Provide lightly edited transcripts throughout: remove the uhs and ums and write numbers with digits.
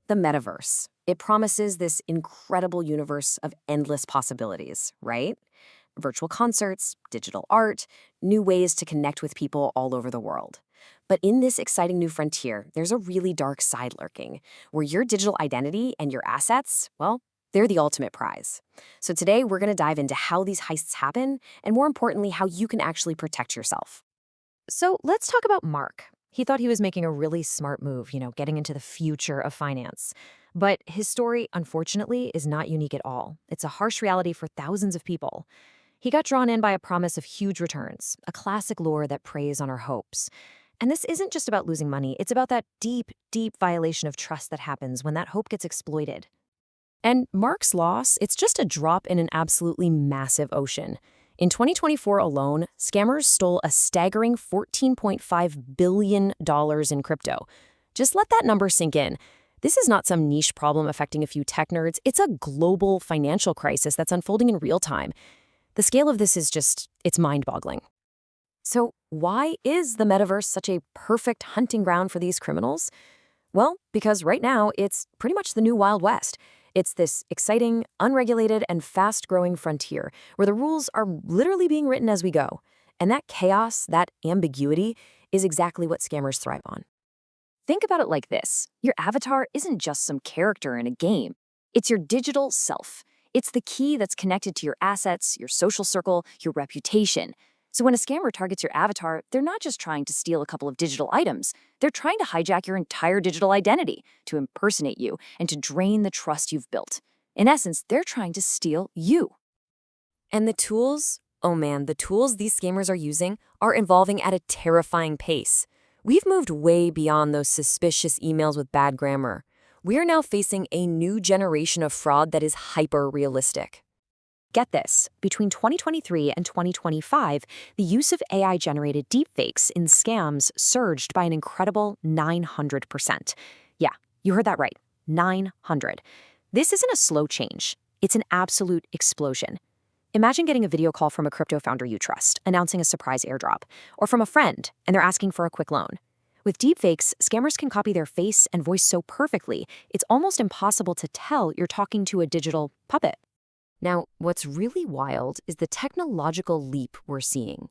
The metaverse. It promises this incredible universe of endless possibilities, right? Virtual concerts, digital art, new ways to connect with people all over the world. But in this exciting new frontier, there's a really dark side lurking, where your digital identity and your assets, well, they're the ultimate prize. So today, we're going to dive into how these heists happen, and more importantly, how you can actually protect yourself. So let's talk about Mark. He thought he was making a really smart move, getting into the future of finance. But his story, unfortunately, is not unique at all. It's a harsh reality for thousands of people. He got drawn in by a promise of huge returns, a classic lure that preys on our hopes. And this isn't just about losing money, it's about that deep, deep violation of trust that happens when that hope gets exploited. And Mark's loss, it's just a drop in an absolutely massive ocean. In 2024 alone, scammers stole a staggering $14.5 billion in crypto. Just let that number sink in. This is not some niche problem affecting a few tech nerds. It's a global financial crisis that's unfolding in real time. The scale of this is it's mind-boggling. So why is the metaverse such a perfect hunting ground for these criminals? Well, because right now, it's pretty much the new Wild West. It's this exciting, unregulated, and fast-growing frontier where the rules are literally being written as we go. And that chaos, that ambiguity, is exactly what scammers thrive on. Think about it like this. Your avatar isn't just some character in a game. It's your digital self. It's the key that's connected to your assets, your social circle, your reputation. So when a scammer targets your avatar, they're not just trying to steal a couple of digital items. They're trying to hijack your entire digital identity, to impersonate you, and to drain the trust you've built. In essence, they're trying to steal you. And the tools, oh man, the tools these scammers are using are evolving at a terrifying pace. We've moved way beyond those suspicious emails with bad grammar. We are now facing a new generation of fraud that is hyper-realistic. Get this, between 2023 and 2025, the use of AI-generated deepfakes in scams surged by an incredible 900%. Yeah, you heard that right, 900. This isn't a slow change. It's an absolute explosion. Imagine getting a video call from a crypto founder you trust, announcing a surprise airdrop, or from a friend, and they're asking for a quick loan. With deepfakes, scammers can copy their face and voice so perfectly, it's almost impossible to tell you're talking to a digital puppet. Now, what's really wild is the technological leap we're seeing.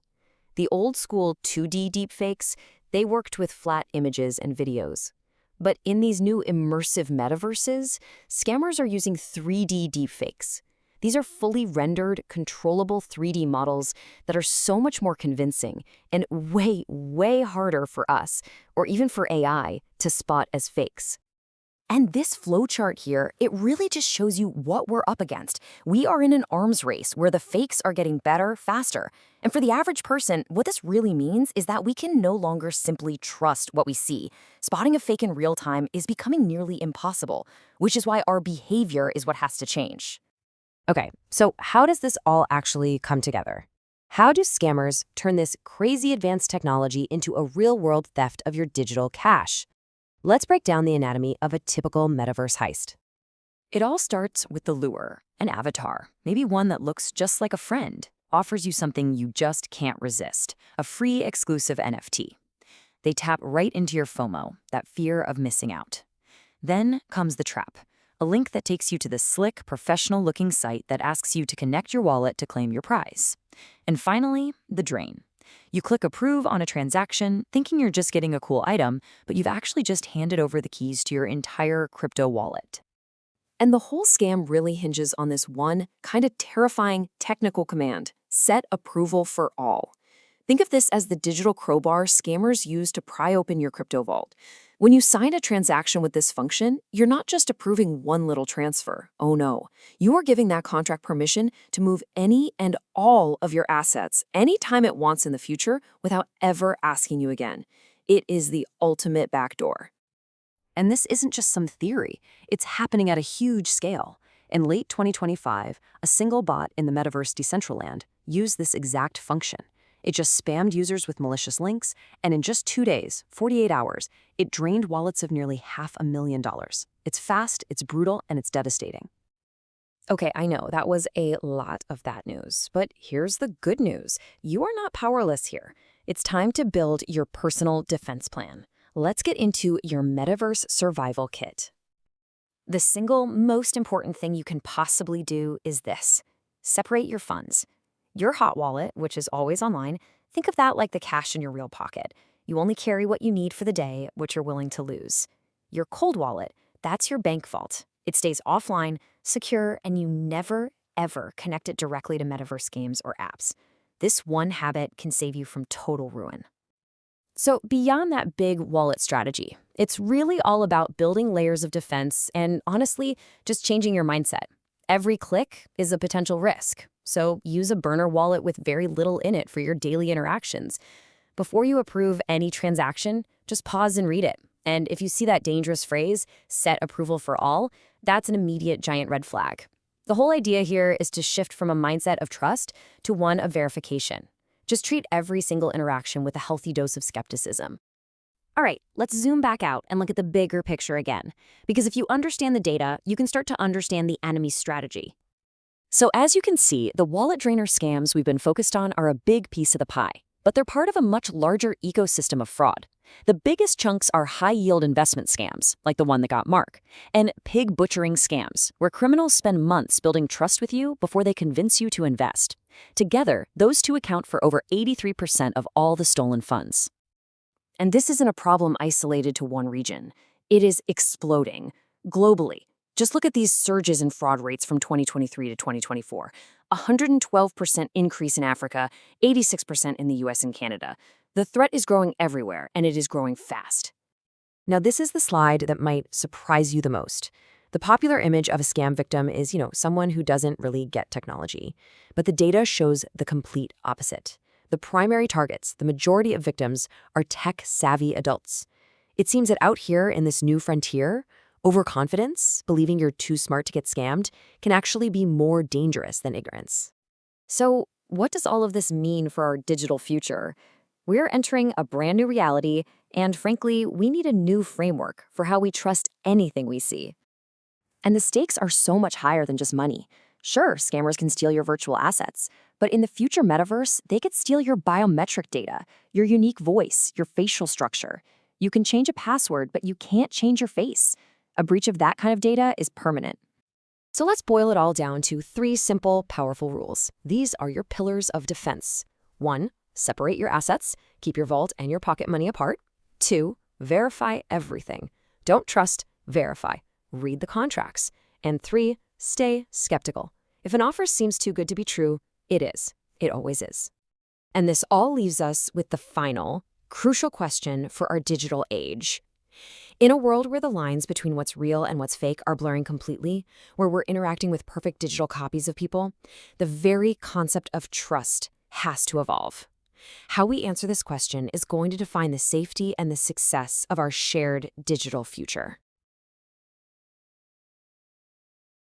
The old-school 2D deepfakes, they worked with flat images and videos. But in these new immersive metaverses, scammers are using 3D deepfakes. These are fully rendered, controllable 3D models that are so much more convincing and way, way harder for us, or even for AI, to spot as fakes. And this flowchart here, it really just shows you what we're up against. We are in an arms race where the fakes are getting better, faster. And for the average person, what this really means is that we can no longer simply trust what we see. Spotting a fake in real time is becoming nearly impossible, which is why our behavior is what has to change. Okay, so how does this all actually come together? How do scammers turn this crazy advanced technology into a real-world theft of your digital cash? Let's break down the anatomy of a typical metaverse heist. It all starts with the lure, an avatar, maybe one that looks just like a friend, offers you something you just can't resist, a free exclusive NFT. They tap right into your FOMO, that fear of missing out. Then comes the trap, a link that takes you to the slick, professional-looking site that asks you to connect your wallet to claim your prize. And finally, the drain. You click approve on a transaction, thinking you're just getting a cool item, but you've actually just handed over the keys to your entire crypto wallet. And the whole scam really hinges on this one kind of terrifying technical command: set approval for all. Think of this as the digital crowbar scammers use to pry open your crypto vault. When you sign a transaction with this function, you're not just approving one little transfer. Oh no, you are giving that contract permission to move any and all of your assets anytime it wants in the future without ever asking you again. It is the ultimate backdoor. And this isn't just some theory. It's happening at a huge scale. In late 2025, a single bot in the Metaverse Decentraland used this exact function. It just spammed users with malicious links, and in just 2 days, 48 hours, it drained wallets of nearly $500,000. It's fast, it's brutal, and it's devastating. Okay, I know that was a lot of that news, but here's the good news. You are not powerless here. It's time to build your personal defense plan. Let's get into your Metaverse Survival Kit. The single most important thing you can possibly do is this: separate your funds. Your hot wallet, which is always online, think of that like the cash in your real pocket. You only carry what you need for the day, what you're willing to lose. Your cold wallet, that's your bank vault. It stays offline, secure, and you never, ever connect it directly to metaverse games or apps. This one habit can save you from total ruin. So, beyond that big wallet strategy, it's really all about building layers of defense and, honestly, just changing your mindset. Every click is a potential risk, so use a burner wallet with very little in it for your daily interactions. Before you approve any transaction, just pause and read it. And if you see that dangerous phrase, set approval for all, that's an immediate giant red flag. The whole idea here is to shift from a mindset of trust to one of verification. Just treat every single interaction with a healthy dose of skepticism. All right, let's zoom back out and look at the bigger picture again. Because if you understand the data, you can start to understand the enemy's strategy. So as you can see, the wallet drainer scams we've been focused on are a big piece of the pie, but they're part of a much larger ecosystem of fraud. The biggest chunks are high-yield investment scams, like the one that got Mark, and pig butchering scams, where criminals spend months building trust with you before they convince you to invest. Together, those two account for over 83% of all the stolen funds. And this isn't a problem isolated to one region. It is exploding globally. Just look at these surges in fraud rates from 2023 to 2024. 112% increase in Africa, 86% in the US and Canada. The threat is growing everywhere, and it is growing fast. Now, this is the slide that might surprise you the most. The popular image of a scam victim is, someone who doesn't really get technology. But the data shows the complete opposite. The primary targets, the majority of victims, are tech-savvy adults. It seems that out here in this new frontier, overconfidence, believing you're too smart to get scammed, can actually be more dangerous than ignorance. So, what does all of this mean for our digital future? We're entering a brand new reality, and frankly, we need a new framework for how we trust anything we see. And the stakes are so much higher than just money. Sure, scammers can steal your virtual assets, but in the future metaverse, they could steal your biometric data, your unique voice, your facial structure. You can change a password, but you can't change your face. A breach of that kind of data is permanent. So let's boil it all down to 3 simple, powerful rules. These are your pillars of defense. 1, separate your assets, keep your vault and your pocket money apart. 2, verify everything. Don't trust, verify. Read the contracts. And 3, stay skeptical. If an offer seems too good to be true, it is. It always is. And this all leaves us with the final, crucial question for our digital age. In a world where the lines between what's real and what's fake are blurring completely, where we're interacting with perfect digital copies of people, the very concept of trust has to evolve. How we answer this question is going to define the safety and the success of our shared digital future.